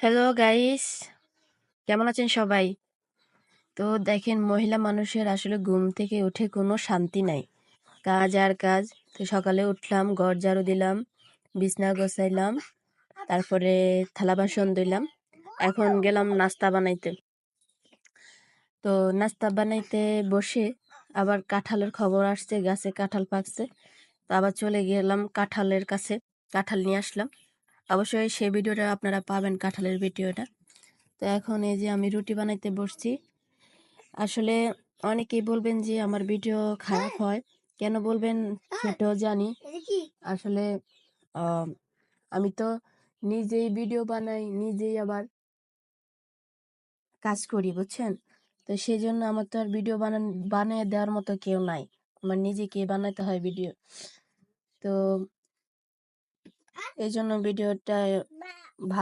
Hello guys, কেমন আছেন সবাই? তো দেখেন, মহিলা মানুষের আসলে ঘুম থেকে উঠে কোনো শান্তি নাই। কাজ আর কাজ। তো সকালে উঠলাম, ঘর ঝাড়ু দিলাম, বিছনা গোছাইলাম, তারপরে থালা বাসন ধুইলাম। এখন গেলাম নাস্তা বানাইতে। তো নাস্তা বানাইতে বসে আবার কাঁঠালের খবর আসছে, গাছে কাঁঠাল পাকছে। তো আবার চলে গেলাম কাঁঠালের কাছে, কাঁঠাল নিয়ে আসলাম। অবশ্যই সেই ভিডিওটা আপনারা পাবেন, কাঁঠালের ভিডিওটা। তো এখন এই যে আমি রুটি বানাইতে বসছি। আসলে অনেকেই বলবেন যে আমার ভিডিও খারাপ হয়, কেন বলবেন সেটাও জানি। আসলে আহ, আমি তো নিজেই ভিডিও বানাই, নিজেই আবার কাজ করি, বুঝছেন? তো সেই জন্য আমার তো আর ভিডিও বানিয়ে দেওয়ার মতো কেউ নাই। আমার নিজেকে বানাইতে হয় ভিডিও। তো এই জন্য ভিডিওটা ভালো